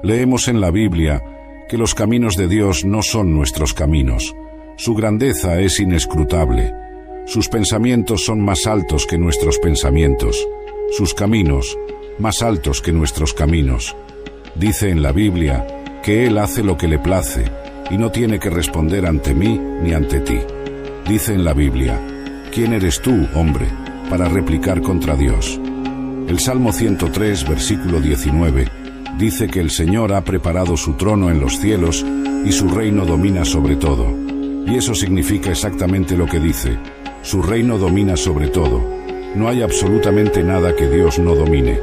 Leemos en la Biblia que los caminos de Dios no son nuestros caminos. Su grandeza es inescrutable. Sus pensamientos son más altos que nuestros pensamientos. Sus caminos, más altos que nuestros caminos. Dice en la Biblia que Él hace lo que le place y no tiene que responder ante mí ni ante ti. Dice en la Biblia: ¿quién eres tú, hombre, para replicar contra Dios? El Salmo 103, versículo 19, dice que el Señor ha preparado su trono en los cielos y su reino domina sobre todo. Y eso significa exactamente lo que dice: su reino domina sobre todo. No hay absolutamente nada que Dios no domine.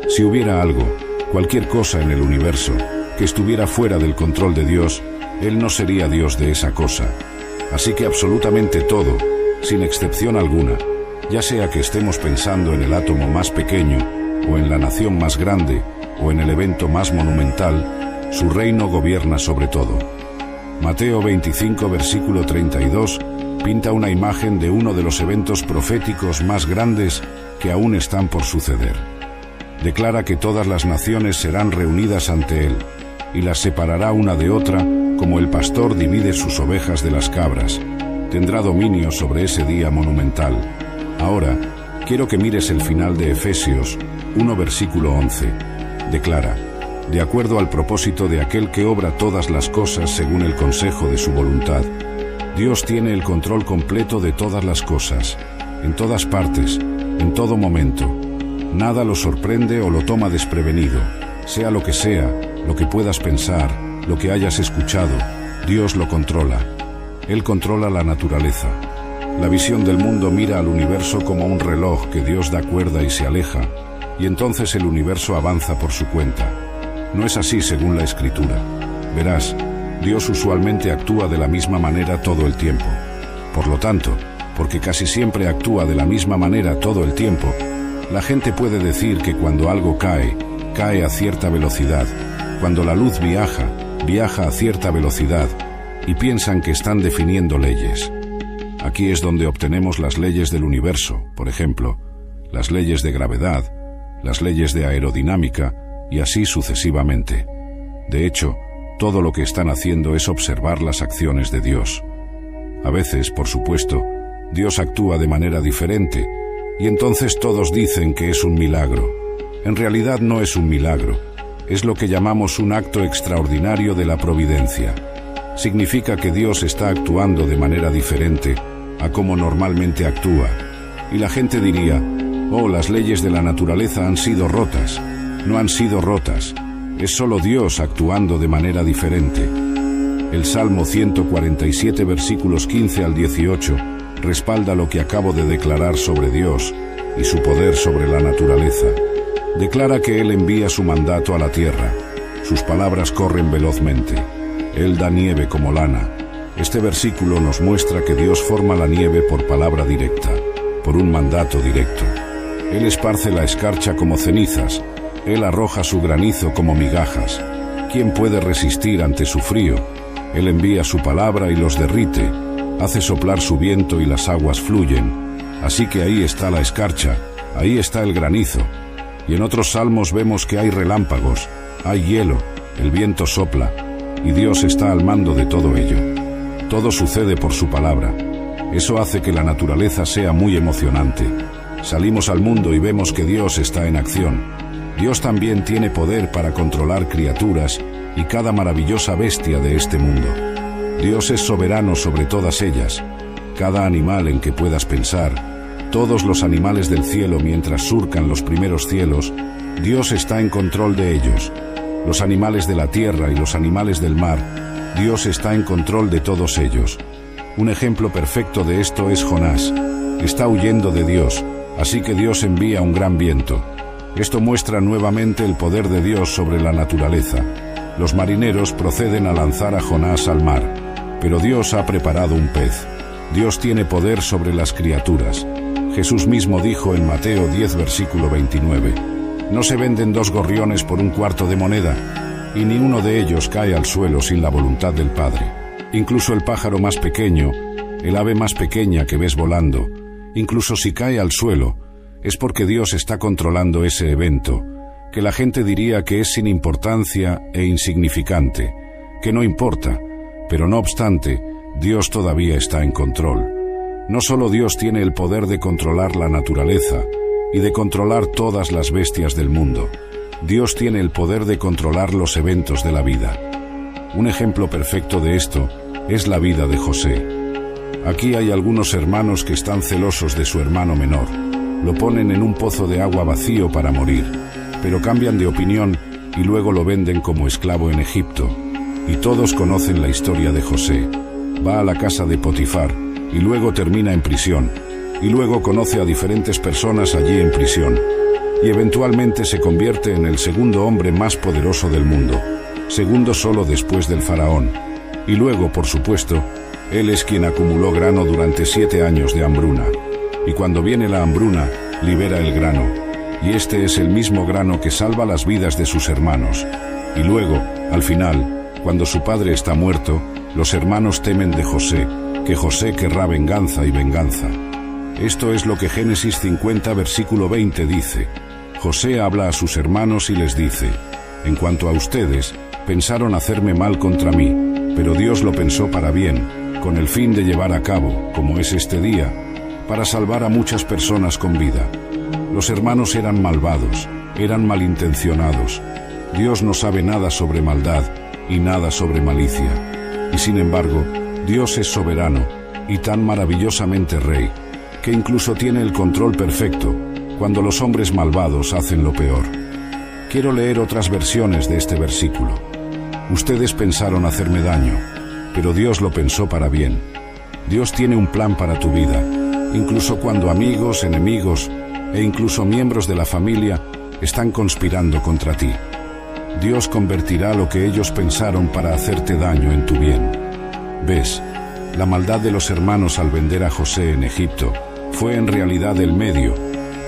Si hubiera algo, cualquier cosa en el universo, que estuviera fuera del control de Dios, Él no sería Dios de esa cosa. Así que absolutamente todo, sin excepción alguna, ya sea que estemos pensando en el átomo más pequeño, o en la nación más grande, o en el evento más monumental, su reino gobierna sobre todo. Mateo 25, versículo 32, pinta una imagen de uno de los eventos proféticos más grandes que aún están por suceder. Declara que todas las naciones serán reunidas ante Él, y las separará una de otra, como el pastor divide sus ovejas de las cabras. Tendrá dominio sobre ese día monumental. Ahora, quiero que mires el final de Efesios 1, versículo 11. Declara: de acuerdo al propósito de aquel que obra todas las cosas según el consejo de su voluntad. Dios tiene el control completo de todas las cosas, en todas partes, en todo momento. Nada lo sorprende o lo toma desprevenido. Sea lo que puedas pensar, lo que hayas escuchado, Dios lo controla. Él controla la naturaleza. La visión del mundo mira al universo como un reloj que Dios da cuerda y se aleja, y entonces el universo avanza por su cuenta. No es así según la Escritura. Verás, Dios usualmente actúa de la misma manera todo el tiempo. Por lo tanto, porque casi siempre actúa de la misma manera todo el tiempo, la gente puede decir que cuando algo cae, cae a cierta velocidad. Cuando la luz viaja, viaja a cierta velocidad, y piensan que están definiendo leyes. Aquí es donde obtenemos las leyes del universo, por ejemplo, las leyes de gravedad, las leyes de aerodinámica, y así sucesivamente. De hecho, todo lo que están haciendo es observar las acciones de Dios. A veces, por supuesto, Dios actúa de manera diferente, y entonces todos dicen que es un milagro. En realidad no es un milagro, es lo que llamamos un acto extraordinario de la providencia. Significa que Dios está actuando de manera diferente a como normalmente actúa. Y la gente diría: oh, las leyes de la naturaleza han sido rotas. No han sido rotas. Es solo Dios actuando de manera diferente. El Salmo 147, versículos 15 al 18, respalda lo que acabo de declarar sobre Dios y su poder sobre la naturaleza. Declara que Él envía su mandato a la tierra. Sus palabras corren velozmente. Él da nieve como lana. Este versículo nos muestra que Dios forma la nieve por palabra directa, por un mandato directo. Él esparce la escarcha como cenizas. Él arroja su granizo como migajas. ¿Quién puede resistir ante su frío? Él envía su palabra y los derrite. Hace soplar su viento y las aguas fluyen. Así que ahí está la escarcha, ahí está el granizo. Y en otros salmos vemos que hay relámpagos, hay hielo, el viento sopla, y Dios está al mando de todo ello. Todo sucede por su palabra. Eso hace que la naturaleza sea muy emocionante. Salimos al mundo y vemos que Dios está en acción. Dios también tiene poder para controlar criaturas y cada maravillosa bestia de este mundo. Dios es soberano sobre todas ellas. Cada animal en que puedas pensar, todos los animales del cielo mientras surcan los primeros cielos, Dios está en control de ellos. Los animales de la tierra y los animales del mar, Dios está en control de todos ellos. Un ejemplo perfecto de esto es Jonás. Está huyendo de Dios, así que Dios envía un gran viento. Esto muestra nuevamente el poder de Dios sobre la naturaleza. Los marineros proceden a lanzar a Jonás al mar, pero Dios ha preparado un pez. Dios tiene poder sobre las criaturas. Jesús mismo dijo en Mateo 10, versículo 29, «No se venden 2 gorriones por 1/4 de moneda, y ni uno de ellos cae al suelo sin la voluntad del Padre». Incluso el pájaro más pequeño, el ave más pequeña que ves volando, incluso si cae al suelo, es porque Dios está controlando ese evento, que la gente diría que es sin importancia e insignificante, que no importa, pero no obstante, Dios todavía está en control. No solo Dios tiene el poder de controlar la naturaleza y de controlar todas las bestias del mundo, Dios tiene el poder de controlar los eventos de la vida. Un ejemplo perfecto de esto es la vida de José. Aquí hay algunos hermanos que están celosos de su hermano menor. Lo ponen en un pozo de agua vacío para morir, pero cambian de opinión y luego lo venden como esclavo en Egipto. Y todos conocen la historia de José. Va a la casa de Potifar y luego termina en prisión, y luego conoce a diferentes personas allí en prisión, y eventualmente se convierte en el segundo hombre más poderoso del mundo, segundo solo después del faraón. Y luego, por supuesto, él es quien acumuló grano durante 7 años de hambruna. Y cuando viene la hambruna, libera el grano. Y este es el mismo grano que salva las vidas de sus hermanos. Y luego, al final, cuando su padre está muerto, los hermanos temen de José, que José querrá venganza y venganza. Esto es lo que Génesis 50 versículo 20 dice. José habla a sus hermanos y les dice: en cuanto a ustedes, pensaron hacerme mal contra mí, pero Dios lo pensó para bien, con el fin de llevar a cabo, como es este día, para salvar a muchas personas con vida. Los hermanos eran malvados, eran malintencionados. Dios no sabe nada sobre maldad y nada sobre malicia. Y sin embargo, Dios es soberano y tan maravillosamente rey, que incluso tiene el control perfecto cuando los hombres malvados hacen lo peor. Quiero leer otras versiones de este versículo. Ustedes pensaron hacerme daño, pero Dios lo pensó para bien. Dios tiene un plan para tu vida, incluso cuando amigos, enemigos e incluso miembros de la familia están conspirando contra ti. Dios convertirá lo que ellos pensaron para hacerte daño en tu bien. ¿Ves? La maldad de los hermanos al vender a José en Egipto fue en realidad el medio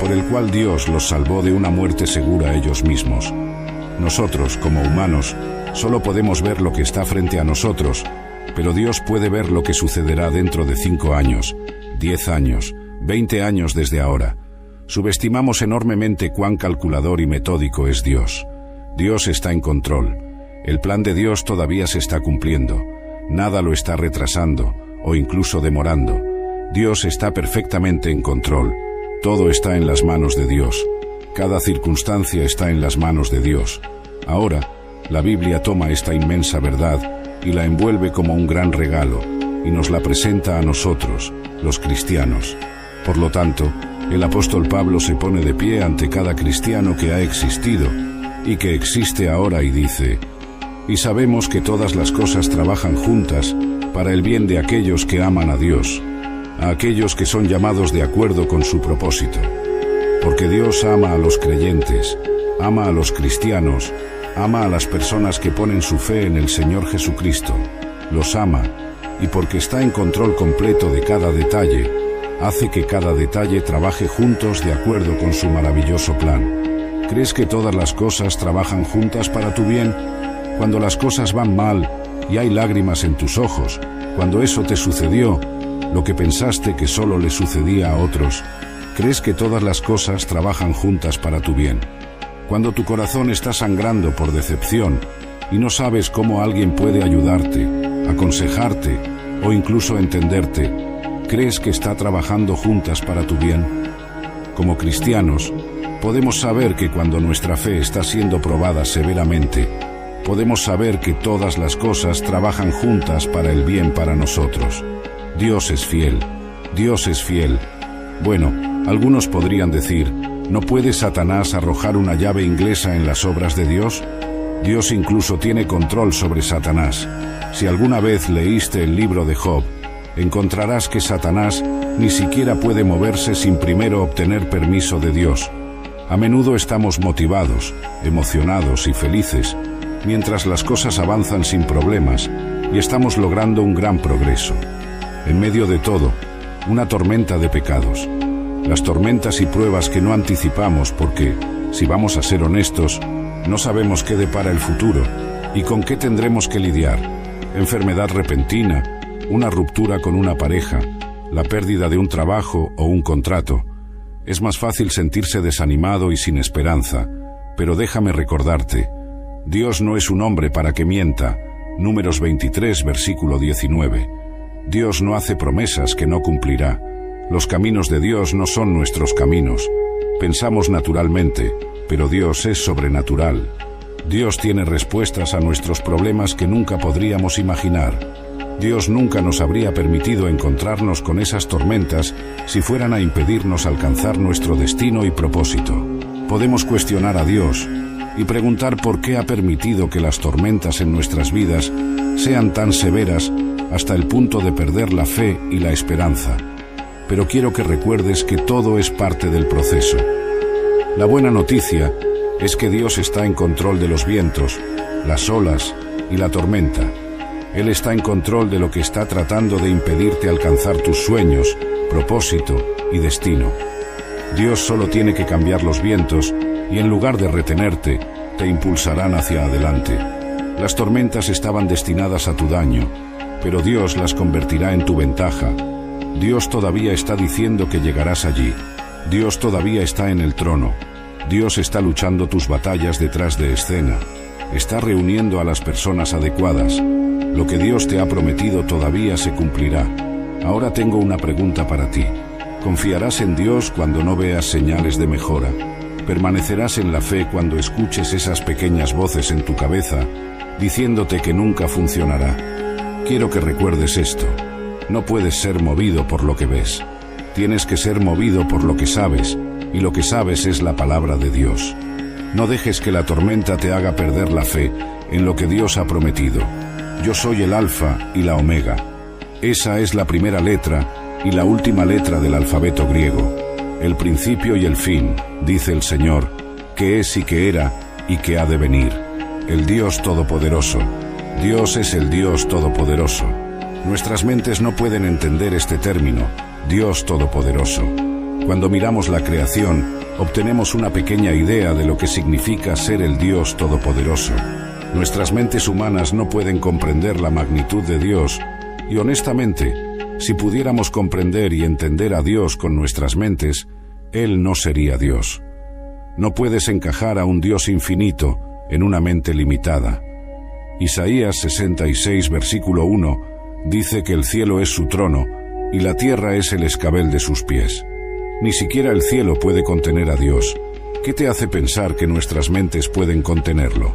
por el cual Dios los salvó de una muerte segura a ellos mismos. Nosotros, como humanos, solo podemos ver lo que está frente a nosotros, pero Dios puede ver lo que sucederá dentro de 5 años, 10 años, 20 años desde ahora. Subestimamos enormemente cuán calculador y metódico es Dios. Dios está en control. El plan de Dios todavía se está cumpliendo. Nada lo está retrasando o incluso demorando. Dios está perfectamente en control. Todo está en las manos de Dios. Cada circunstancia está en las manos de Dios. Ahora, la Biblia toma esta inmensa verdad y la envuelve como un gran regalo y nos la presenta a nosotros, los cristianos. Por lo tanto, el apóstol Pablo se pone de pie ante cada cristiano que ha existido y que existe ahora y dice: y sabemos que todas las cosas trabajan juntas para el bien de aquellos que aman a Dios, a aquellos que son llamados de acuerdo con su propósito. Porque Dios ama a los creyentes, ama a los cristianos, ama a las personas que ponen su fe en el Señor Jesucristo, los ama, y porque está en control completo de cada detalle, hace que cada detalle trabaje juntos de acuerdo con su maravilloso plan. ¿Crees que todas las cosas trabajan juntas para tu bien? Cuando las cosas van mal y hay lágrimas en tus ojos, cuando eso te sucedió, lo que pensaste que solo le sucedía a otros, ¿crees que todas las cosas trabajan juntas para tu bien? Cuando tu corazón está sangrando por decepción y no sabes cómo alguien puede ayudarte, aconsejarte o incluso entenderte, ¿crees que está trabajando juntas para tu bien? Como cristianos, podemos saber que cuando nuestra fe está siendo probada severamente, podemos saber que todas las cosas trabajan juntas para el bien para nosotros. Dios es fiel. Dios es fiel. Bueno, algunos podrían decir: ¿no puede Satanás arrojar una llave inglesa en las obras de Dios? Dios incluso tiene control sobre Satanás. Si alguna vez leíste el libro de Job, encontrarás que Satanás ni siquiera puede moverse sin primero obtener permiso de Dios. A menudo estamos motivados, emocionados y felices, mientras las cosas avanzan sin problemas y estamos logrando un gran progreso. En medio de todo, una tormenta de pecados. Las tormentas y pruebas que no anticipamos porque, si vamos a ser honestos, no sabemos qué depara el futuro y con qué tendremos que lidiar. Enfermedad repentina, una ruptura con una pareja, la pérdida de un trabajo o un contrato. Es más fácil sentirse desanimado y sin esperanza, Pero déjame recordarte, Dios no es un hombre para que mienta. Números 23, versículo 19. Dios no hace promesas que no cumplirá. Los caminos de Dios no son nuestros caminos. Pensamos naturalmente, pero Dios es sobrenatural. Dios tiene respuestas a nuestros problemas que nunca podríamos imaginar. Dios nunca nos habría permitido encontrarnos con esas tormentas si fueran a impedirnos alcanzar nuestro destino y propósito. Podemos cuestionar a Dios y preguntar por qué ha permitido que las tormentas en nuestras vidas sean tan severas hasta el punto de perder la fe y la esperanza. Pero quiero que recuerdes que todo es parte del proceso. La buena noticia es que Dios está en control de los vientos, las olas y la tormenta. Él está en control de lo que está tratando de impedirte alcanzar tus sueños, propósito y destino. Dios solo tiene que cambiar los vientos y en lugar de retenerte, te impulsarán hacia adelante. Las tormentas estaban destinadas a tu daño, pero Dios las convertirá en tu ventaja. Dios todavía está diciendo que llegarás allí. Dios todavía está en el trono. Dios está luchando tus batallas detrás de escena. Está reuniendo a las personas adecuadas. Lo que Dios te ha prometido todavía se cumplirá. Ahora tengo una pregunta para ti. ¿Confiarás en Dios cuando no veas señales de mejora? ¿Permanecerás en la fe cuando escuches esas pequeñas voces en tu cabeza diciéndote que nunca funcionará? Quiero que recuerdes esto. No puedes ser movido por lo que ves. Tienes que ser movido por lo que sabes, y lo que sabes es la palabra de Dios. No dejes que la tormenta te haga perder la fe en lo que Dios ha prometido. Yo soy el Alfa y la Omega. Esa es la primera letra y la última letra del alfabeto griego. El principio y el fin, dice el Señor, que es y que era y que ha de venir. El Dios Todopoderoso. Dios es el Dios Todopoderoso. Nuestras mentes no pueden entender este término, Dios Todopoderoso. Cuando miramos la creación, obtenemos una pequeña idea de lo que significa ser el Dios Todopoderoso. Nuestras mentes humanas no pueden comprender la magnitud de Dios, y honestamente, si pudiéramos comprender y entender a Dios con nuestras mentes, Él no sería Dios. No puedes encajar a un Dios infinito en una mente limitada. Isaías 66, versículo 1, dice que el cielo es su trono y la tierra es el escabel de sus pies. Ni siquiera el cielo puede contener a Dios. ¿Qué te hace pensar que nuestras mentes pueden contenerlo?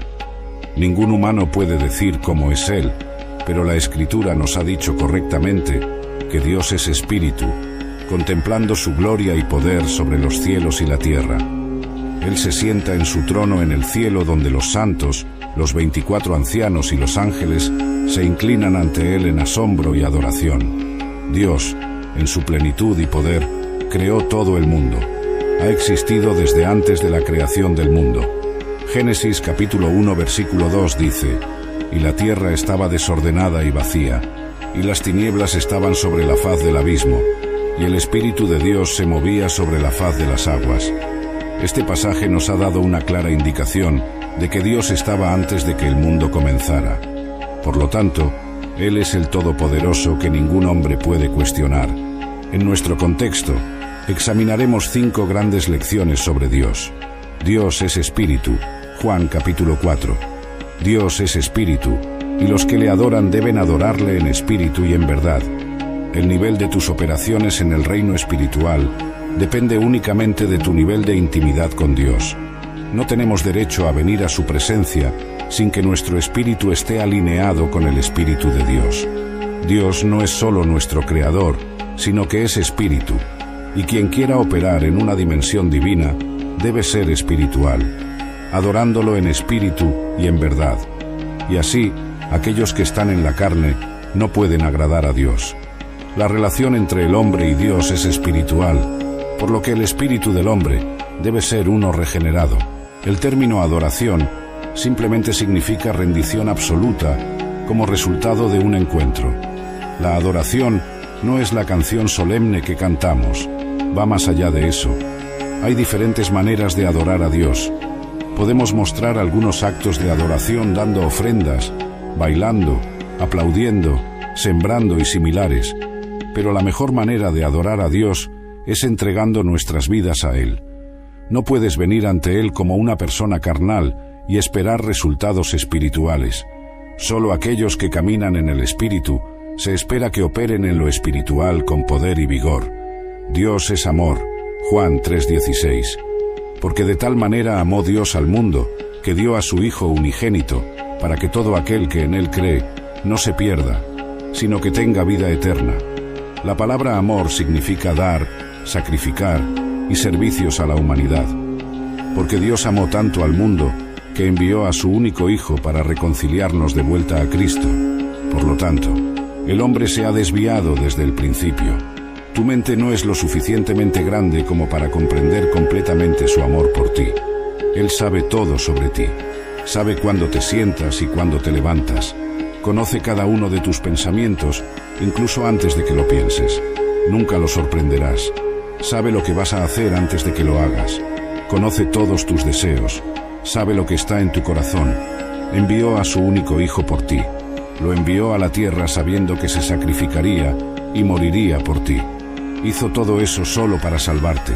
Ningún humano puede decir cómo es Él, pero la Escritura nos ha dicho correctamente que Dios es espíritu, contemplando su gloria y poder sobre los cielos y la tierra. Él se sienta en su trono en el cielo donde los santos, los 24 ancianos y los ángeles se inclinan ante Él en asombro y adoración. Dios, en su plenitud y poder, creó todo el mundo. Ha existido desde antes de la creación del mundo. Génesis capítulo 1 versículo 2 dice: «Y la tierra estaba desordenada y vacía, y las tinieblas estaban sobre la faz del abismo, y el Espíritu de Dios se movía sobre la faz de las aguas». Este pasaje nos ha dado una clara indicación de que Dios estaba antes de que el mundo comenzara. Por lo tanto, Él es el Todopoderoso que ningún hombre puede cuestionar. En nuestro contexto, examinaremos 5 grandes lecciones sobre Dios. Dios es espíritu, Juan capítulo 4. Dios es espíritu, y los que le adoran deben adorarle en espíritu y en verdad. El nivel de tus operaciones en el reino espiritual depende únicamente de tu nivel de intimidad con Dios. No tenemos derecho a venir a su presencia sin que nuestro espíritu esté alineado con el Espíritu de Dios. Dios no es solo nuestro Creador, sino que es espíritu, y quien quiera operar en una dimensión divina debe ser espiritual, adorándolo en espíritu y en verdad. Y así, aquellos que están en la carne no pueden agradar a Dios. La relación entre el hombre y Dios es espiritual, por lo que el espíritu del hombre debe ser uno regenerado. El término adoración simplemente significa rendición absoluta como resultado de un encuentro. La adoración no es la canción solemne que cantamos, va más allá de eso. Hay diferentes maneras de adorar a Dios. Podemos mostrar algunos actos de adoración dando ofrendas, bailando, aplaudiendo, sembrando y similares, pero la mejor manera de adorar a Dios es entregando nuestras vidas a Él. No puedes venir ante Él como una persona carnal y esperar resultados espirituales. Solo aquellos que caminan en el Espíritu se espera que operen en lo espiritual con poder y vigor. Dios es amor. Juan 3:16. Porque de tal manera amó Dios al mundo, que dio a su Hijo unigénito, para que todo aquel que en Él cree no se pierda, sino que tenga vida eterna. La palabra amor significa dar, sacrificar y servicios a la humanidad. Porque Dios amó tanto al mundo, que envió a su único Hijo para reconciliarnos de vuelta a Cristo. Por lo tanto, el hombre se ha desviado desde el principio. Tu mente no es lo suficientemente grande como para comprender completamente su amor por ti. Él sabe todo sobre ti. Sabe cuándo te sientas y cuándo te levantas. Conoce cada uno de tus pensamientos, incluso antes de que lo pienses. Nunca lo sorprenderás. Sabe lo que vas a hacer antes de que lo hagas. Conoce todos tus deseos. Sabe lo que está en tu corazón. Envió a su único Hijo por ti. Lo envió a la tierra sabiendo que se sacrificaría y moriría por ti. Hizo todo eso solo para salvarte.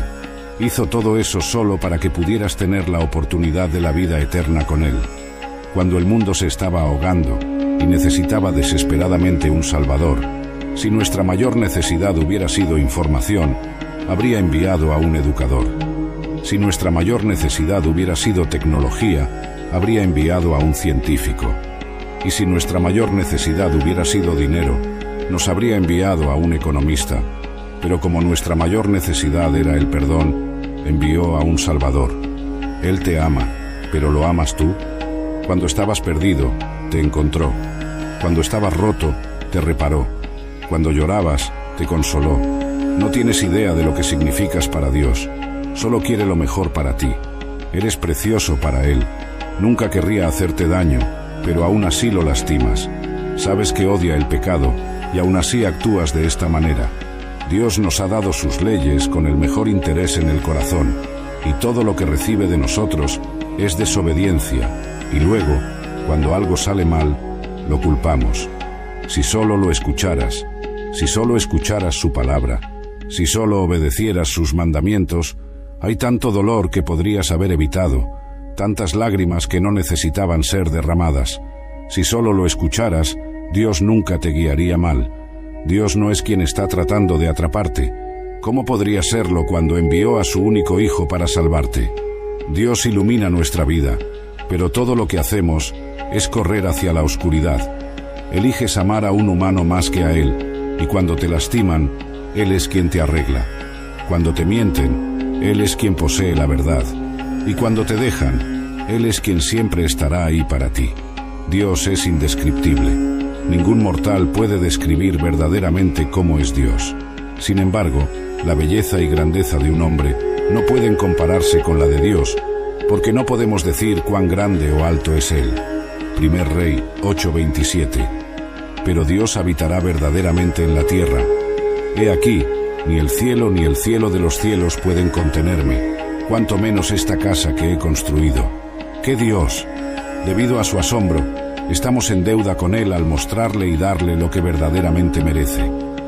Hizo todo eso solo para que pudieras tener la oportunidad de la vida eterna con Él. Cuando el mundo se estaba ahogando y necesitaba desesperadamente un Salvador, si nuestra mayor necesidad hubiera sido información, habría enviado a un educador. Si nuestra mayor necesidad hubiera sido tecnología, habría enviado a un científico. Y si nuestra mayor necesidad hubiera sido dinero, nos habría enviado a un economista. Pero como nuestra mayor necesidad era el perdón, envió a un Salvador. Él te ama, pero ¿lo amas tú? Cuando estabas perdido, te encontró. Cuando estabas roto, te reparó. Cuando llorabas, te consoló. No tienes idea de lo que significas para Dios. Solo quiere lo mejor para ti. Eres precioso para Él. Nunca querría hacerte daño, pero aún así lo lastimas. Sabes que odia el pecado y aún así actúas de esta manera. Dios nos ha dado sus leyes con el mejor interés en el corazón, y todo lo que recibe de nosotros es desobediencia, y luego, cuando algo sale mal, lo culpamos. Si solo lo escucharas, si solo escucharas su palabra, si solo obedecieras sus mandamientos, hay tanto dolor que podrías haber evitado, tantas lágrimas que no necesitaban ser derramadas. Si solo lo escucharas, Dios nunca te guiaría mal. Dios no es quien está tratando de atraparte. ¿Cómo podría serlo cuando envió a su único Hijo para salvarte? Dios ilumina nuestra vida, pero todo lo que hacemos es correr hacia la oscuridad. Eliges amar a un humano más que a Él, y cuando te lastiman, Él es quien te arregla. Cuando te mienten, Él es quien posee la verdad. Y cuando te dejan, Él es quien siempre estará ahí para ti. Dios es indescriptible. Ningún mortal puede describir verdaderamente cómo es Dios. Sin embargo, la belleza y grandeza de un hombre no pueden compararse con la de Dios, porque no podemos decir cuán grande o alto es Él. Primer Rey 8:27. Pero Dios habitará verdaderamente en la tierra. He aquí, ni el cielo de los cielos pueden contenerme, cuanto menos esta casa que he construido. ¡Qué Dios! Debido a su asombro, estamos en deuda con Él al mostrarle y darle lo que verdaderamente merece.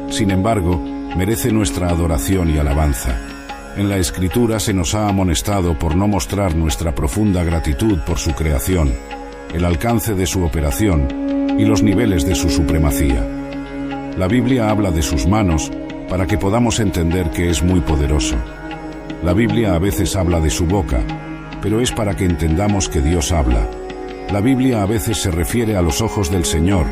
Sin embargo, merece nuestra adoración y alabanza. En la Escritura se nos ha amonestado por no mostrar nuestra profunda gratitud por su creación, el alcance de su operación y los niveles de su supremacía. La Biblia habla de sus manos para que podamos entender que es muy poderoso. La Biblia a veces habla de su boca, pero es para que entendamos que Dios habla. La Biblia a veces se refiere a los ojos del Señor,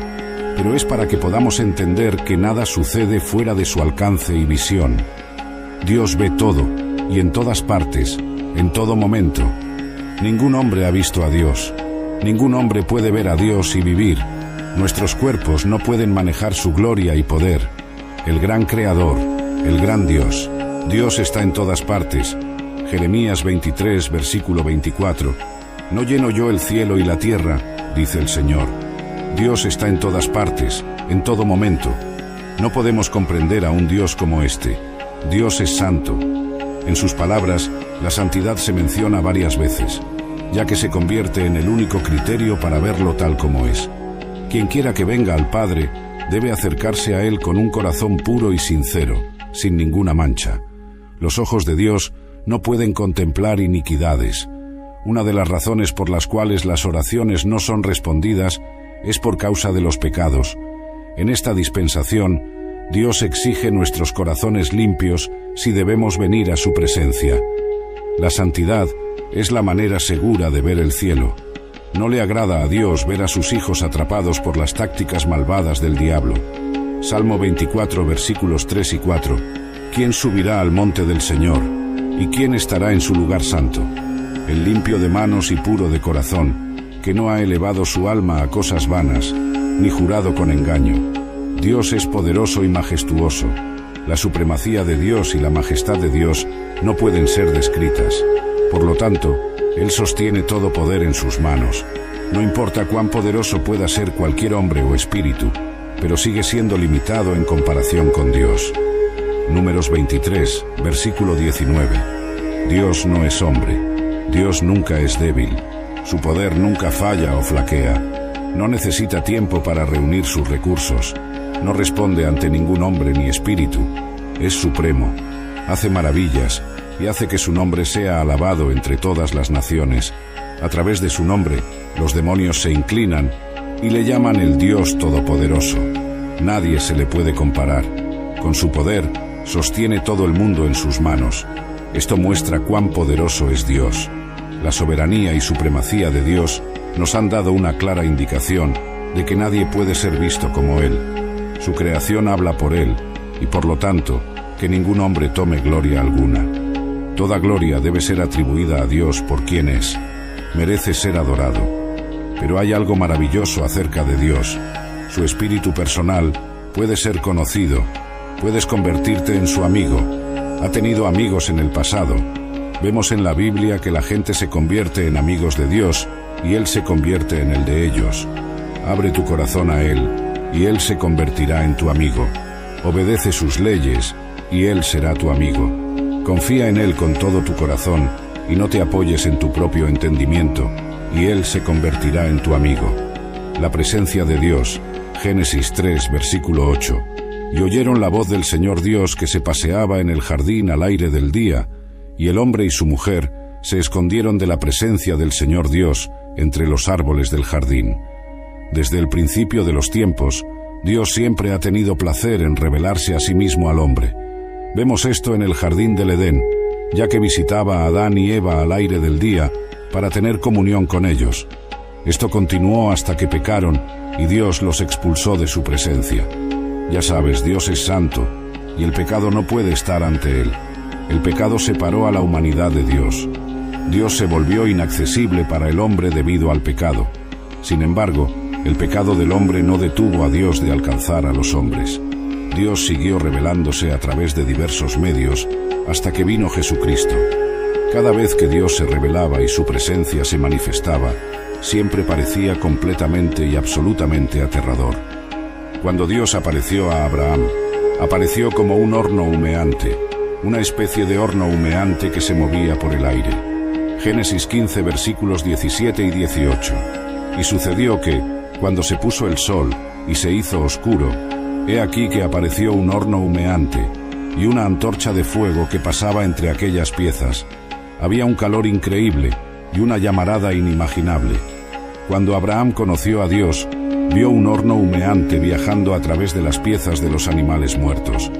pero es para que podamos entender que nada sucede fuera de su alcance y visión. Dios ve todo, y en todas partes, en todo momento. Ningún hombre ha visto a Dios. Ningún hombre puede ver a Dios y vivir. Nuestros cuerpos no pueden manejar su gloria y poder. El gran Creador, el gran Dios. Dios está en todas partes. Jeremías 23, versículo 24. ¿No lleno yo el cielo y la tierra?, dice el Señor. Dios está en todas partes, en todo momento. No podemos comprender a un Dios como este. Dios es santo. En sus palabras, la santidad se menciona varias veces, ya que se convierte en el único criterio para verlo tal como es. Quien quiera que venga al Padre, debe acercarse a Él con un corazón puro y sincero, sin ninguna mancha. Los ojos de Dios no pueden contemplar iniquidades. Una de las razones por las cuales las oraciones no son respondidas es por causa de los pecados. En esta dispensación, Dios exige nuestros corazones limpios si debemos venir a su presencia. La santidad es la manera segura de ver el cielo. No le agrada a Dios ver a sus hijos atrapados por las tácticas malvadas del diablo. Salmo 24, versículos 3 y 4. ¿Quién subirá al monte del Señor? ¿Y quién estará en su lugar santo? El limpio de manos y puro de corazón, que no ha elevado su alma a cosas vanas, ni jurado con engaño. Dios es poderoso y majestuoso. La supremacía de Dios y la majestad de Dios no pueden ser descritas. Por lo tanto, Él sostiene todo poder en sus manos. No importa cuán poderoso pueda ser cualquier hombre o espíritu, pero sigue siendo limitado en comparación con Dios. Números 23, versículo 19. Dios no es hombre. Dios nunca es débil. Su poder nunca falla o flaquea. No necesita tiempo para reunir sus recursos. No responde ante ningún hombre ni espíritu. Es supremo. Hace maravillas y hace que su nombre sea alabado entre todas las naciones. A través de su nombre, los demonios se inclinan y le llaman el Dios Todopoderoso. Nadie se le puede comparar. Con su poder, sostiene todo el mundo en sus manos. Esto muestra cuán poderoso es Dios. La soberanía y supremacía de Dios nos han dado una clara indicación de que nadie puede ser visto como Él. Su creación habla por Él, y por lo tanto, que ningún hombre tome gloria alguna. Toda gloria debe ser atribuida a Dios por quien es. Merece ser adorado. Pero hay algo maravilloso acerca de Dios. Su espíritu personal puede ser conocido. Puedes convertirte en su amigo. Ha tenido amigos en el pasado. Vemos en la Biblia que la gente se convierte en amigos de Dios y Él se convierte en el de ellos. Abre tu corazón a Él y Él se convertirá en tu amigo. Obedece sus leyes y Él será tu amigo. Confía en Él con todo tu corazón y no te apoyes en tu propio entendimiento y Él se convertirá en tu amigo. La presencia de Dios. Génesis 3, versículo 8. Y oyeron la voz del Señor Dios que se paseaba en el jardín al aire del día, y el hombre y su mujer se escondieron de la presencia del Señor Dios entre los árboles del jardín. Desde el principio de los tiempos, Dios siempre ha tenido placer en revelarse a sí mismo al hombre. Vemos esto en el jardín del Edén, ya que visitaba a Adán y Eva al aire del día para tener comunión con ellos. Esto continuó hasta que pecaron y Dios los expulsó de su presencia. Ya sabes, Dios es santo y el pecado no puede estar ante Él. El pecado separó a la humanidad de Dios. Dios se volvió inaccesible para el hombre debido al pecado. Sin embargo, el pecado del hombre no detuvo a Dios de alcanzar a los hombres. Dios siguió revelándose a través de diversos medios hasta que vino Jesucristo. Cada vez que Dios se revelaba y su presencia se manifestaba, siempre parecía completamente y absolutamente aterrador. Cuando Dios apareció a Abraham, apareció como un horno humeante, una especie de horno humeante que se movía por el aire. Génesis 15, versículos 17 y 18. Y sucedió que, cuando se puso el sol y se hizo oscuro, he aquí que apareció un horno humeante y una antorcha de fuego que pasaba entre aquellas piezas. Había un calor increíble y una llamarada inimaginable. Cuando Abraham conoció a Dios, vio un horno humeante viajando a través de las piezas de los animales muertos.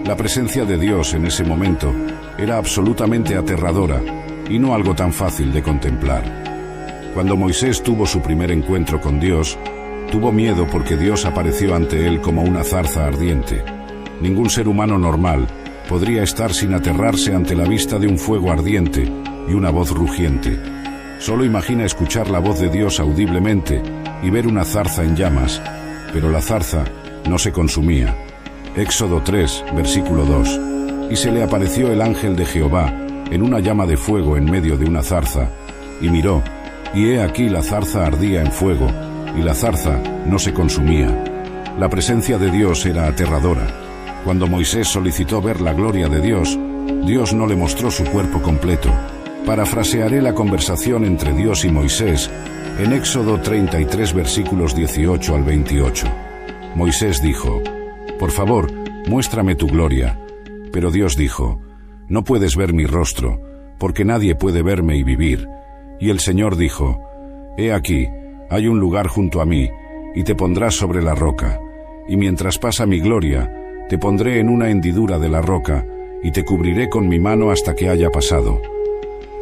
La presencia de Dios en ese momento era absolutamente aterradora y no algo tan fácil de contemplar. Cuando Moisés tuvo su primer encuentro con Dios, tuvo miedo porque Dios apareció ante él como una zarza ardiente. Ningún ser humano normal podría estar sin aterrarse ante la vista de un fuego ardiente y una voz rugiente. Solo imagina escuchar la voz de Dios audiblemente y ver una zarza en llamas, pero la zarza no se consumía. Éxodo 3, versículo 2. Y se le apareció el ángel de Jehová en una llama de fuego en medio de una zarza, y miró, y he aquí la zarza ardía en fuego, y la zarza no se consumía. La presencia de Dios era aterradora. Cuando Moisés solicitó ver la gloria de Dios, Dios no le mostró su cuerpo completo. Parafrasearé la conversación entre Dios y Moisés en Éxodo 33, versículos 18 al 28. Moisés dijo: «Por favor, muéstrame tu gloria». Pero Dios dijo: «No puedes ver mi rostro, porque nadie puede verme y vivir. Y el Señor dijo: He aquí, hay un lugar junto a mí, y te pondrás sobre la roca, y mientras pasa mi gloria, te pondré en una hendidura de la roca, y te cubriré con mi mano hasta que haya pasado.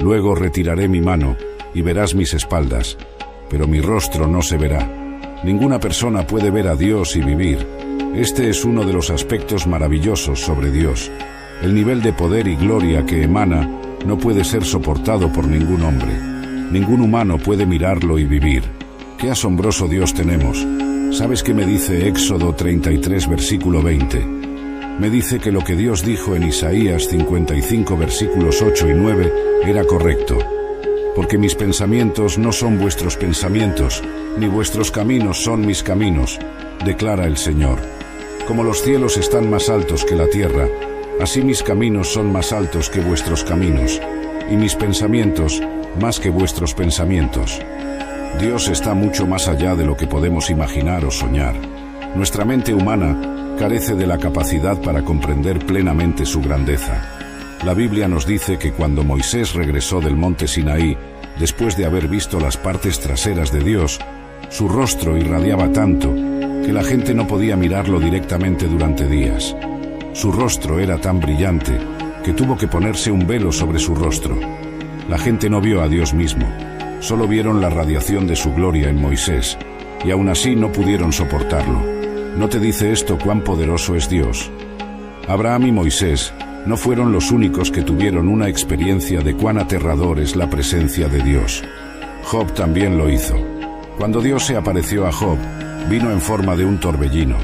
Luego retiraré mi mano, y verás mis espaldas, pero mi rostro no se verá. Ninguna persona puede ver a Dios y vivir. Este es uno de los aspectos maravillosos sobre Dios. El nivel de poder y gloria que emana no puede ser soportado por ningún hombre. Ningún humano puede mirarlo y vivir. ¡Qué asombroso Dios tenemos! ¿Sabes qué me dice Éxodo 33, versículo 20? Me dice que lo que Dios dijo en Isaías 55, versículos 8 y 9 era correcto. Porque mis pensamientos no son vuestros pensamientos, ni vuestros caminos son mis caminos, declara el Señor. Como los cielos están más altos que la tierra, así mis caminos son más altos que vuestros caminos, y mis pensamientos más que vuestros pensamientos. Dios está mucho más allá de lo que podemos imaginar o soñar. Nuestra mente humana carece de la capacidad para comprender plenamente su grandeza. La Biblia nos dice que cuando Moisés regresó del monte Sinaí, después de haber visto las partes traseras de Dios, su rostro irradiaba tanto que la gente no podía mirarlo directamente durante días. Su rostro era tan brillante que tuvo que ponerse un velo sobre su rostro. La gente no vio a Dios mismo, solo vieron la radiación de su gloria en Moisés, y aún así no pudieron soportarlo. ¿No te dice esto cuán poderoso es Dios? Abraham y Moisés no fueron los únicos que tuvieron una experiencia de cuán aterrador es la presencia de Dios. Job también lo hizo. Cuando Dios se apareció a Job, vino en forma de un torbellino.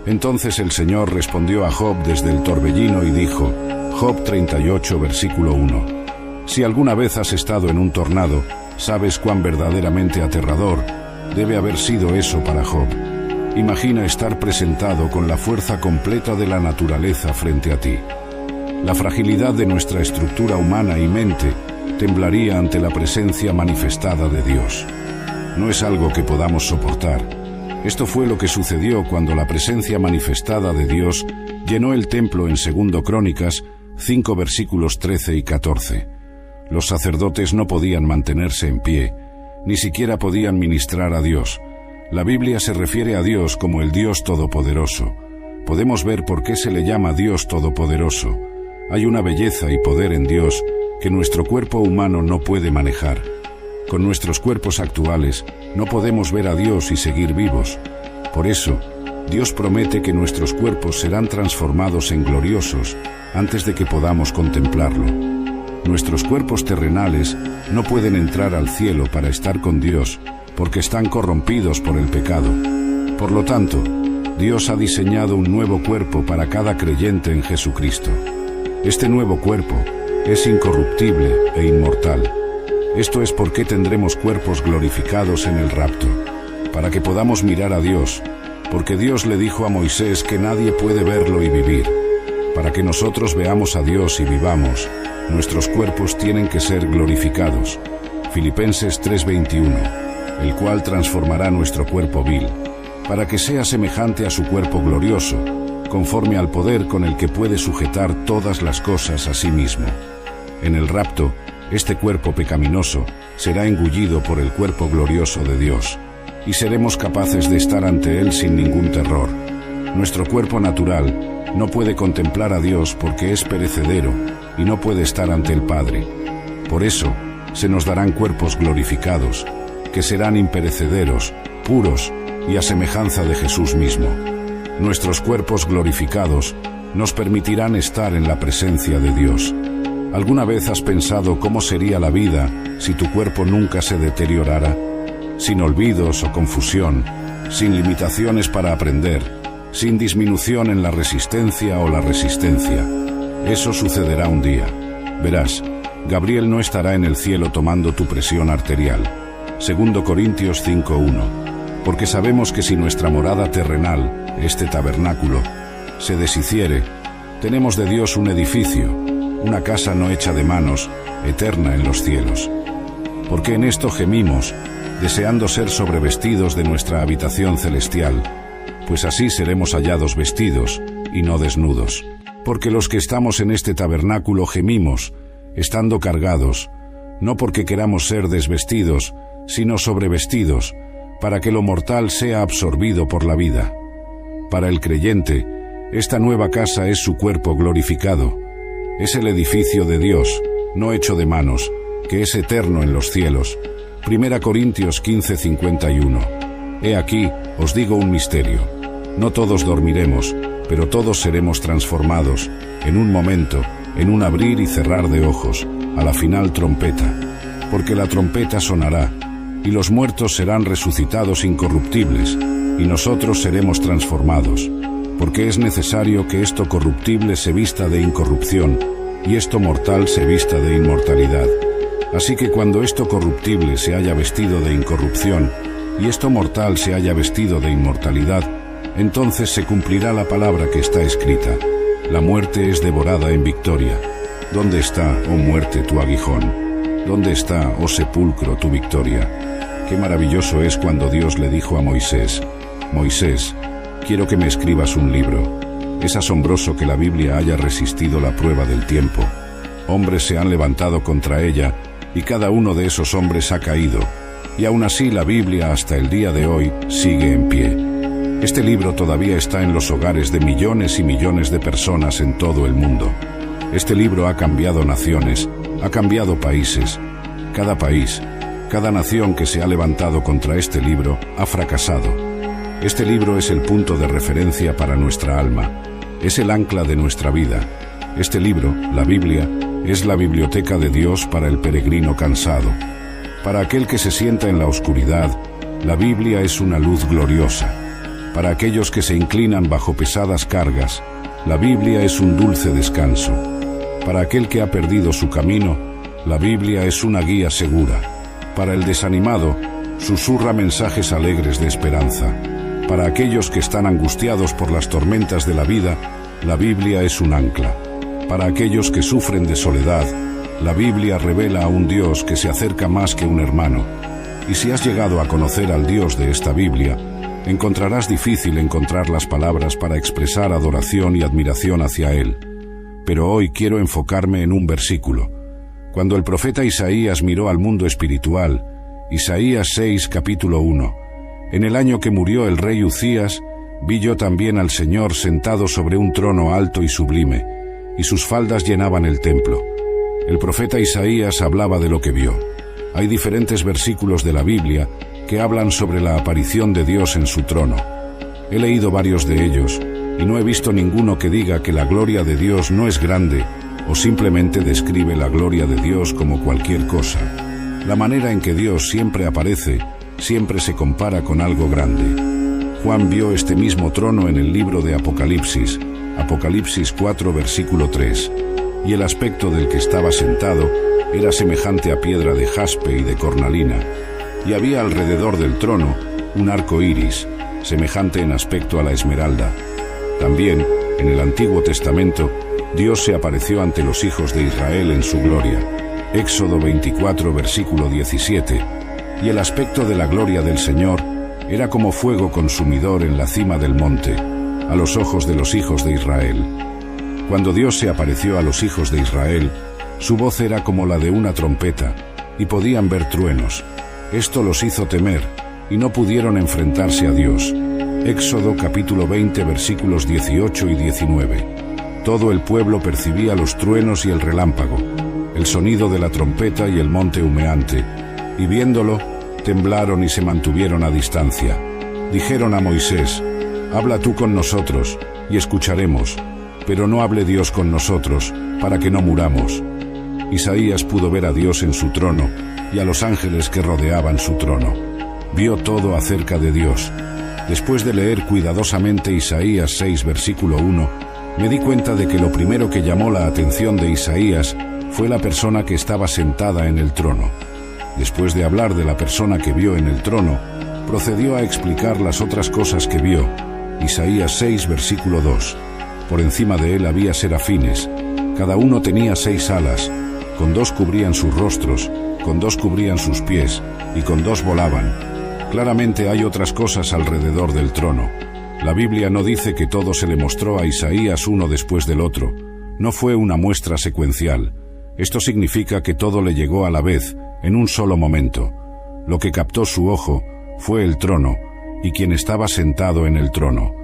Entonces el Señor respondió a Job desde el torbellino y dijo, Job 38, versículo 1. Si alguna vez has estado en un tornado, sabes cuán verdaderamente aterrador debe haber sido eso para Job. Imagina estar presentado con la fuerza completa de la naturaleza frente a ti. La fragilidad de nuestra estructura humana y mente temblaría ante la presencia manifestada de Dios. No es algo que podamos soportar. Esto fue lo que sucedió cuando la presencia manifestada de Dios llenó el templo en 2 Crónicas 5 versículos 13 y 14. Los sacerdotes no podían mantenerse en pie, ni siquiera podían ministrar a Dios. La Biblia se refiere a Dios como el Dios Todopoderoso. Podemos ver por qué se le llama Dios Todopoderoso. Hay una belleza y poder en Dios que nuestro cuerpo humano no puede manejar. Con nuestros cuerpos actuales no podemos ver a Dios y seguir vivos. Por eso, Dios promete que nuestros cuerpos serán transformados en gloriosos antes de que podamos contemplarlo. Nuestros cuerpos terrenales no pueden entrar al cielo para estar con Dios porque están corrompidos por el pecado. Por lo tanto, Dios ha diseñado un nuevo cuerpo para cada creyente en Jesucristo. Este nuevo cuerpo es incorruptible e inmortal. Esto es por qué tendremos cuerpos glorificados en el rapto, para que podamos mirar a Dios, porque Dios le dijo a Moisés que nadie puede verlo y vivir. Para que nosotros veamos a Dios y vivamos, nuestros cuerpos tienen que ser glorificados. Filipenses 3:21, el cual transformará nuestro cuerpo vil, para que sea semejante a su cuerpo glorioso, conforme al poder con el que puede sujetar todas las cosas a sí mismo. En el rapto, este cuerpo pecaminoso será engullido por el cuerpo glorioso de Dios, y seremos capaces de estar ante Él sin ningún terror. Nuestro cuerpo natural no puede contemplar a Dios porque es perecedero y no puede estar ante el Padre. Por eso, se nos darán cuerpos glorificados, que serán imperecederos, puros y a semejanza de Jesús mismo. Nuestros cuerpos glorificados nos permitirán estar en la presencia de Dios. ¿Alguna vez has pensado cómo sería la vida si tu cuerpo nunca se deteriorara? Sin olvidos o confusión, sin limitaciones para aprender, sin disminución en la resistencia o la resistencia. Eso sucederá un día. Verás, Gabriel no estará en el cielo tomando tu presión arterial. 2 Corintios 5:1. Porque sabemos que si nuestra morada terrenal, este tabernáculo, se deshiciere, tenemos de Dios un edificio, una casa no hecha de manos, eterna en los cielos. Porque en esto gemimos, deseando ser sobrevestidos de nuestra habitación celestial, pues así seremos hallados vestidos y no desnudos. Porque los que estamos en este tabernáculo gemimos, estando cargados, no porque queramos ser desvestidos, sino sobrevestidos, para que lo mortal sea absorbido por la vida. Para el creyente, esta nueva casa es su cuerpo glorificado. Es el edificio de Dios, no hecho de manos, que es eterno en los cielos. 1 Corintios 15:51. He aquí, os digo un misterio. No todos dormiremos, pero todos seremos transformados, en un momento, en un abrir y cerrar de ojos, a la final trompeta. Porque la trompeta sonará, y los muertos serán resucitados incorruptibles, y nosotros seremos transformados. Porque es necesario que esto corruptible se vista de incorrupción, y esto mortal se vista de inmortalidad. Así que cuando esto corruptible se haya vestido de incorrupción, y esto mortal se haya vestido de inmortalidad, entonces se cumplirá la palabra que está escrita: la muerte es devorada en victoria. ¿Dónde está, oh muerte, tu aguijón? ¿Dónde está, oh sepulcro, tu victoria? Qué maravilloso es cuando Dios le dijo a Moisés: Moisés, quiero que me escribas un libro. Es asombroso que la Biblia haya resistido la prueba del tiempo. Hombres se han levantado contra ella, y cada uno de esos hombres ha caído, y aún así la Biblia hasta el día de hoy sigue en pie. Este libro todavía está en los hogares de millones y millones de personas en todo el mundo. Este libro ha cambiado naciones, ha cambiado países. Cada país, cada nación que se ha levantado contra este libro ha fracasado. Este libro es el punto de referencia para nuestra alma, es el ancla de nuestra vida. Este libro, la Biblia, es la biblioteca de Dios para el peregrino cansado. Para aquel que se sienta en la oscuridad, la Biblia es una luz gloriosa. Para aquellos que se inclinan bajo pesadas cargas, la Biblia es un dulce descanso. Para aquel que ha perdido su camino, la Biblia es una guía segura. Para el desanimado, susurra mensajes alegres de esperanza. Para aquellos que están angustiados por las tormentas de la vida, la Biblia es un ancla. Para aquellos que sufren de soledad, la Biblia revela a un Dios que se acerca más que un hermano. Y si has llegado a conocer al Dios de esta Biblia, encontrarás difícil encontrar las palabras para expresar adoración y admiración hacia Él. Pero hoy quiero enfocarme en un versículo. Cuando el profeta Isaías miró al mundo espiritual, Isaías 6, capítulo 1, en el año que murió el rey Uzías, vi yo también al Señor sentado sobre un trono alto y sublime, y sus faldas llenaban el templo. El profeta Isaías hablaba de lo que vio. Hay diferentes versículos de la Biblia que hablan sobre la aparición de Dios en su trono. He leído varios de ellos, y no he visto ninguno que diga que la gloria de Dios no es grande, o simplemente describe la gloria de Dios como cualquier cosa. La manera en que Dios siempre aparece, siempre se compara con algo grande. Juan vio este mismo trono en el libro de Apocalipsis, Apocalipsis 4, versículo 3, y el aspecto del que estaba sentado era semejante a piedra de jaspe y de cornalina, y había alrededor del trono un arco iris, semejante en aspecto a la esmeralda. También, en el Antiguo Testamento, Dios se apareció ante los hijos de Israel en su gloria. Éxodo 24, versículo 17, y el aspecto de la gloria del Señor era como fuego consumidor en la cima del monte, a los ojos de los hijos de Israel. Cuando Dios se apareció a los hijos de Israel, su voz era como la de una trompeta, y podían ver truenos. Esto los hizo temer, y no pudieron enfrentarse a Dios. Éxodo capítulo 20, versículos 18 y 19. Todo el pueblo percibía los truenos y el relámpago, el sonido de la trompeta y el monte humeante, y viéndolo, temblaron y se mantuvieron a distancia. Dijeron a Moisés: habla tú con nosotros, y escucharemos, pero no hable Dios con nosotros, para que no muramos. Isaías pudo ver a Dios en su trono, y a los ángeles que rodeaban su trono. Vio todo acerca de Dios. Después de leer cuidadosamente Isaías 6, versículo 1, me di cuenta de que lo primero que llamó la atención de Isaías fue la persona que estaba sentada en el trono. Después de hablar de la persona que vio en el trono, procedió a explicar las otras cosas que vio. Isaías 6, versículo 2. Por encima de él había serafines. Cada uno tenía 6 alas. Con 2 cubrían sus rostros, con 2 cubrían sus pies, y con 2 volaban. Claramente hay otras cosas alrededor del trono. La Biblia no dice que todo se le mostró a Isaías uno después del otro. No fue una muestra secuencial. Esto significa que todo le llegó a la vez, en un solo momento. Lo que captó su ojo fue el trono, y quien estaba sentado en el trono.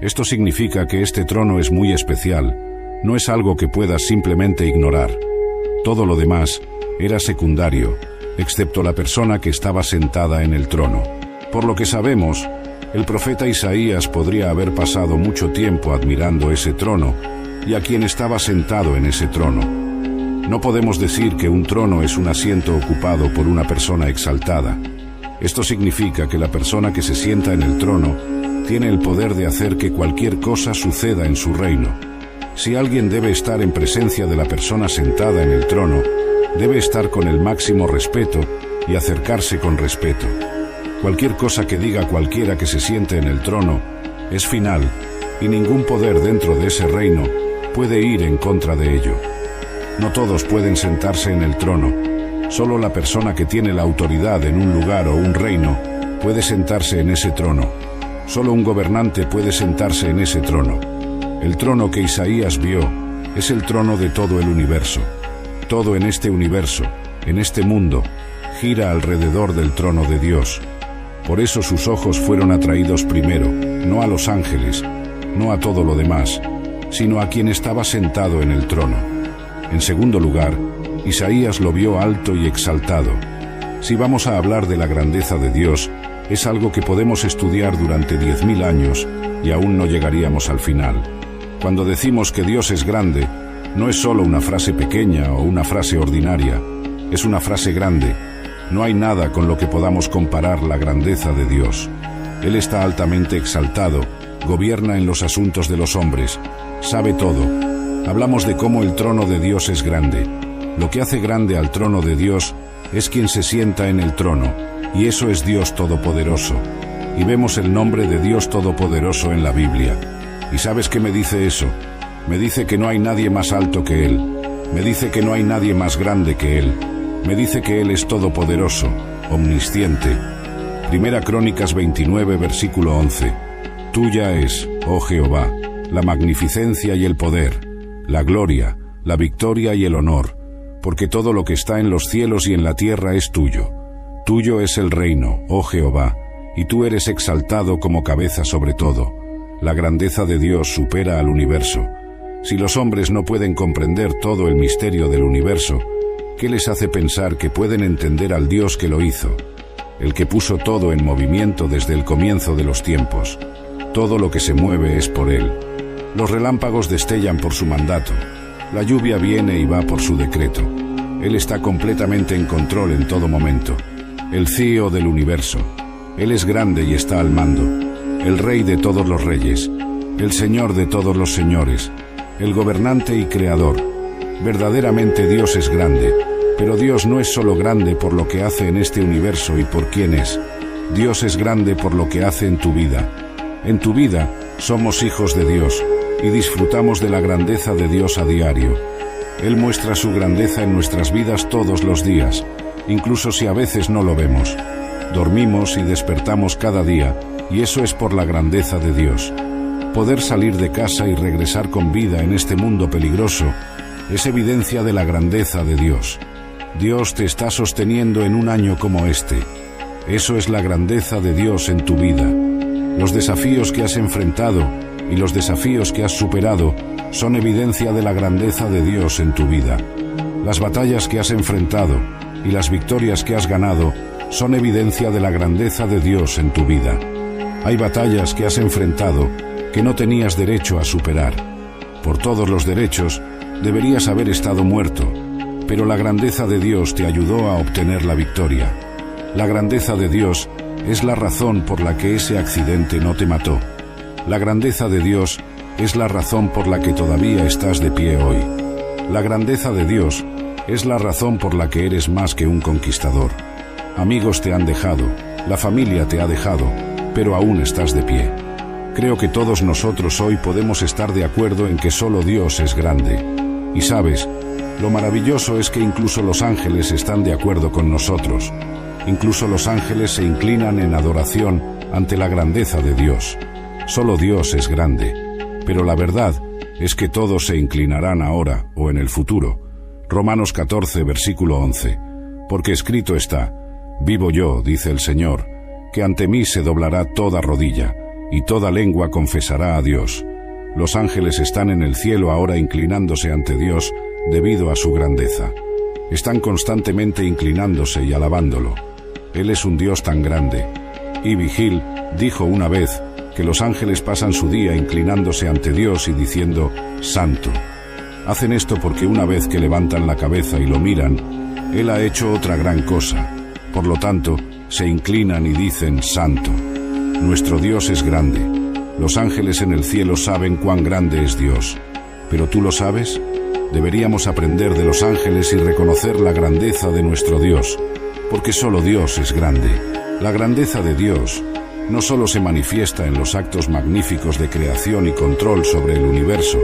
Esto significa que este trono es muy especial, no es algo que puedas simplemente ignorar. Todo lo demás era secundario, excepto la persona que estaba sentada en el trono. Por lo que sabemos, el profeta Isaías podría haber pasado mucho tiempo admirando ese trono y a quien estaba sentado en ese trono. No podemos decir que un trono es un asiento ocupado por una persona exaltada. Esto significa que la persona que se sienta en el trono tiene el poder de hacer que cualquier cosa suceda en su reino. Si alguien debe estar en presencia de la persona sentada en el trono, debe estar con el máximo respeto y acercarse con respeto. Cualquier cosa que diga cualquiera que se siente en el trono es final, y ningún poder dentro de ese reino puede ir en contra de ello. No todos pueden sentarse en el trono. Solo la persona que tiene la autoridad en un lugar o un reino puede sentarse en ese trono. Solo un gobernante puede sentarse en ese trono. El trono que Isaías vio es el trono de todo el universo. Todo en este universo, en este mundo, gira alrededor del trono de Dios. Por eso sus ojos fueron atraídos primero, no a los ángeles, no a todo lo demás, sino a quien estaba sentado en el trono. En segundo lugar, Isaías lo vio alto y exaltado. Si vamos a hablar de la grandeza de Dios, es algo que podemos estudiar durante 10.000 años y aún no llegaríamos al final. Cuando decimos que Dios es grande, no es solo una frase pequeña o una frase ordinaria, es una frase grande. No hay nada con lo que podamos comparar la grandeza de Dios. Él está altamente exaltado, gobierna en los asuntos de los hombres, sabe todo. Hablamos de cómo el trono de Dios es grande. Lo que hace grande al trono de Dios es quien se sienta en el trono, y eso es Dios Todopoderoso. Y vemos el nombre de Dios Todopoderoso en la Biblia. ¿Y sabes qué me dice eso? Me dice que no hay nadie más alto que Él. Me dice que no hay nadie más grande que Él. Me dice que Él es todopoderoso, omnisciente. Primera Crónicas 29, versículo 11. Tuya es, oh Jehová, la magnificencia y el poder, la gloria, la victoria y el honor, porque todo lo que está en los cielos y en la tierra es tuyo. Tuyo es el reino, oh Jehová, y tú eres exaltado como cabeza sobre todo. La grandeza de Dios supera al universo. Si los hombres no pueden comprender todo el misterio del universo, ¿qué les hace pensar que pueden entender al Dios que lo hizo? El que puso todo en movimiento desde el comienzo de los tiempos. Todo lo que se mueve es por Él. Los relámpagos destellan por su mandato. La lluvia viene y va por su decreto. Él está completamente en control en todo momento. El CEO del universo. Él es grande y está al mando. El Rey de todos los reyes. El Señor de todos los señores. El gobernante y creador. Verdaderamente Dios es grande. Pero Dios no es solo grande por lo que hace en este universo y por quién es. Dios es grande por lo que hace en tu vida. En tu vida, somos hijos de Dios y disfrutamos de la grandeza de Dios a diario. Él muestra su grandeza en nuestras vidas todos los días, incluso si a veces no lo vemos. Dormimos y despertamos cada día, y eso es por la grandeza de Dios. Poder salir de casa y regresar con vida en este mundo peligroso es evidencia de la grandeza de Dios. Dios te está sosteniendo en un año como este. Eso es la grandeza de Dios en tu vida. Los desafíos que has enfrentado y los desafíos que has superado son evidencia de la grandeza de Dios en tu vida. Las batallas que has enfrentado y las victorias que has ganado son evidencia de la grandeza de Dios en tu vida. Hay batallas que has enfrentado que no tenías derecho a superar. Por todos los derechos, deberías haber estado muerto, pero la grandeza de Dios te ayudó a obtener la victoria. La grandeza de Dios es la razón por la que ese accidente no te mató. La grandeza de Dios es la razón por la que todavía estás de pie hoy. La grandeza de Dios es la razón por la que eres más que un conquistador. Amigos te han dejado, la familia te ha dejado, pero aún estás de pie. Creo que todos nosotros hoy podemos estar de acuerdo en que solo Dios es grande. Y sabes, lo maravilloso es que incluso los ángeles están de acuerdo con nosotros. Incluso los ángeles se inclinan en adoración ante la grandeza de Dios. Solo Dios es grande, pero la verdad es que todos se inclinarán ahora o en el futuro. Romanos 14, versículo 11. Porque escrito está: vivo yo, dice el Señor, que ante mí se doblará toda rodilla, y toda lengua confesará a Dios. Los ángeles están en el cielo ahora inclinándose ante Dios debido a su grandeza. Están constantemente inclinándose y alabándolo. Él es un Dios tan grande. Ivy Hill dijo una vez que los ángeles pasan su día inclinándose ante Dios y diciendo: Santo. Hacen esto porque una vez que levantan la cabeza y lo miran, Él ha hecho otra gran cosa. Por lo tanto, se inclinan y dicen: Santo. Nuestro Dios es grande. Los ángeles en el cielo saben cuán grande es Dios. ¿Pero tú lo sabes? Deberíamos aprender de los ángeles y reconocer la grandeza de nuestro Dios, porque solo Dios es grande. La grandeza de Dios no solo se manifiesta en los actos magníficos de creación y control sobre el universo,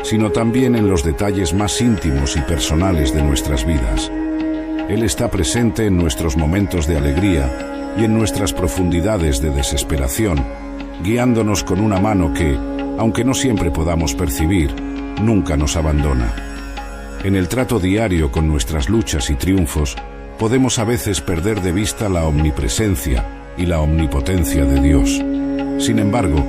sino también en los detalles más íntimos y personales de nuestras vidas. Él está presente en nuestros momentos de alegría y en nuestras profundidades de desesperación, guiándonos con una mano que, aunque no siempre podamos percibir, nunca nos abandona. En el trato diario con nuestras luchas y triunfos, podemos a veces perder de vista la omnipresencia y la omnipotencia de Dios. Sin embargo,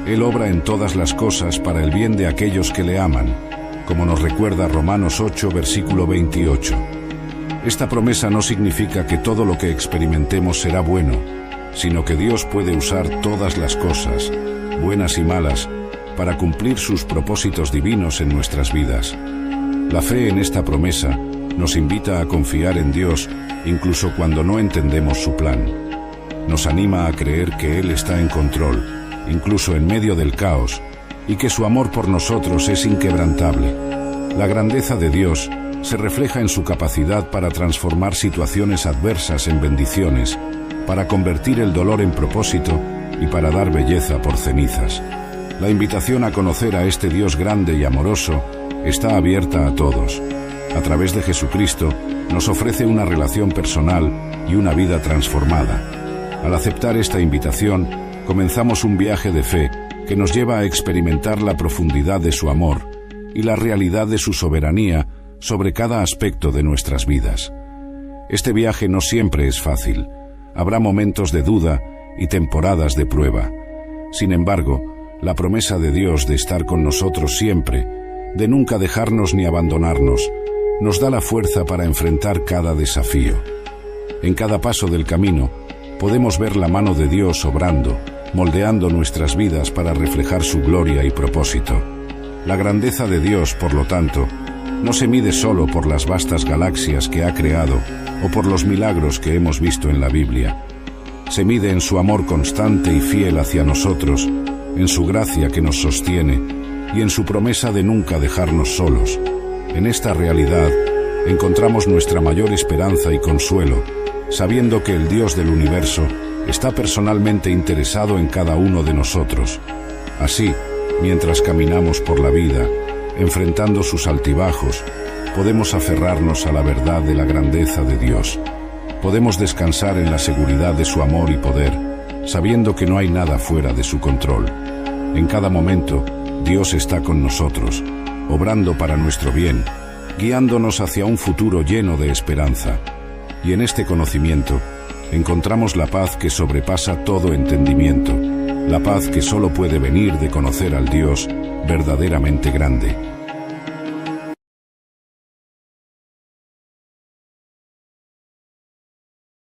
Él obra en todas las cosas para el bien de aquellos que le aman, como nos recuerda Romanos 8, versículo 28. Esta promesa no significa que todo lo que experimentemos será bueno, sino que Dios puede usar todas las cosas, buenas y malas, para cumplir sus propósitos divinos en nuestras vidas. La fe en esta promesa nos invita a confiar en Dios incluso cuando no entendemos su plan. Nos anima a creer que Él está en control, incluso en medio del caos, y que su amor por nosotros es inquebrantable. La grandeza de Dios se refleja en su capacidad para transformar situaciones adversas en bendiciones, para convertir el dolor en propósito y para dar belleza por cenizas. La invitación a conocer a este Dios grande y amoroso está abierta a todos. A través de Jesucristo nos ofrece una relación personal y una vida transformada. Al aceptar esta invitación, comenzamos un viaje de fe que nos lleva a experimentar la profundidad de su amor y la realidad de su soberanía sobre cada aspecto de nuestras vidas. Este viaje no siempre es fácil. Habrá momentos de duda y temporadas de prueba. Sin embargo, la promesa de Dios de estar con nosotros siempre, de nunca dejarnos ni abandonarnos, nos da la fuerza para enfrentar cada desafío. En cada paso del camino, podemos ver la mano de Dios obrando, moldeando nuestras vidas para reflejar su gloria y propósito. La grandeza de Dios, por lo tanto, no se mide solo por las vastas galaxias que ha creado o por los milagros que hemos visto en la Biblia. Se mide en su amor constante y fiel hacia nosotros, en su gracia que nos sostiene y en su promesa de nunca dejarnos solos. En esta realidad encontramos nuestra mayor esperanza y consuelo, sabiendo que el Dios del universo está personalmente interesado en cada uno de nosotros. Así, mientras caminamos por la vida, enfrentando sus altibajos, podemos aferrarnos a la verdad de la grandeza de Dios. Podemos descansar en la seguridad de su amor y poder, sabiendo que no hay nada fuera de su control. En cada momento, Dios está con nosotros, obrando para nuestro bien, guiándonos hacia un futuro lleno de esperanza. Y en este conocimiento, encontramos la paz que sobrepasa todo entendimiento, la paz que solo puede venir de conocer al Dios verdaderamente grande.